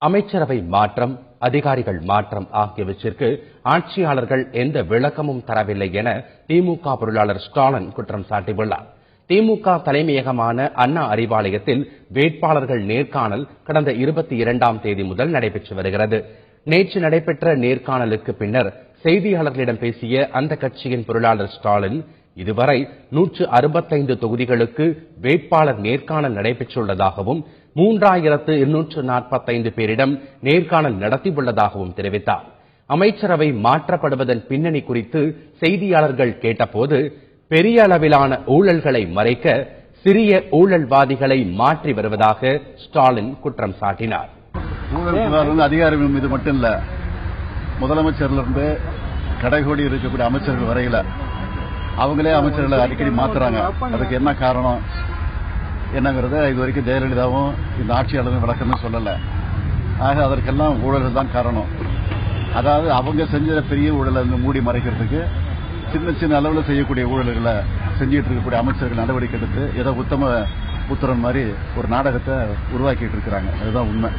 அமைச்சரவை மாற்றம், அதிகாரிகள் மாற்றம் ஆகியவற்றிற்கு ஆட்சியாளர்கள் எந்த விளக்கமும் தரவில்லை என திமுக பொருளாளர் ஸ்டாலின் குற்றம் சாட்டியுள்ளார். திமுக தலைமையகமான அண்ணா அறிவாலயத்தில் வேட்பாளர்கள் நேர்காணல் கடந்த 22ஆம் தேதி முதல் நடைபெற்று வருகிறது. நேற்று நடைபெற்ற நேர்காணலுக்கு பின்னர் செய்தியாளர்களிடம் பேசிய அந்த கட்சியின் பொருளாளர் ஸ்டாலின், இதுவரை 165 தொகுதிகளுக்கு வேட்பாளர் நேர்காணல் நடைபெற்றுள்ளதாகவும் 3245 பேரிடம் நேர்காணல் நடத்தியுள்ளதாகவும் தெரிவித்தார். அமைச்சரவை மாற்றப்படுவதன் பின்னணி குறித்து செய்தியாளர்கள் கேட்டபோது, பெரிய அளவிலான ஊழல்களை மறைக்க சிறிய ஊழல்வாதிகளை மாற்றி வருவதாக ஸ்டாலின் குற்றம் சாட்டினார். ஊழல் அதிகாரிகள் மீது மட்டும் இல்ல, முதலமைச்சர்லிருந்து கடைகோடி இருக்கக்கூடிய அமைச்சர்கள் வரையில அவங்களே அமைச்சர்களை அடிக்கடி மாத்துறாங்க. அதுக்கு என்ன காரணம் என்னங்கிறத இதுவரைக்கும் ஜெயலலிதாவும் இந்த ஆட்சியாளரும் விளக்கமே சொல்லல. ஆக அதற்கெல்லாம் ஊழல்கள் தான் காரணம். அதாவது அவங்க செஞ்ச பெரிய ஊழலை மூடி மறைக்கிறதுக்கு சின்ன சின்ன அளவில் செய்யக்கூடிய ஊழல்களை செஞ்சிட்டு இருக்கக்கூடிய அமைச்சர்கள் நடவடிக்கை எடுத்து ஏதோ உத்தம புத்திரன் மாதிரி ஒரு நாடகத்தை உருவாக்கிட்டு இருக்கிறாங்க. அதுதான் உண்மை.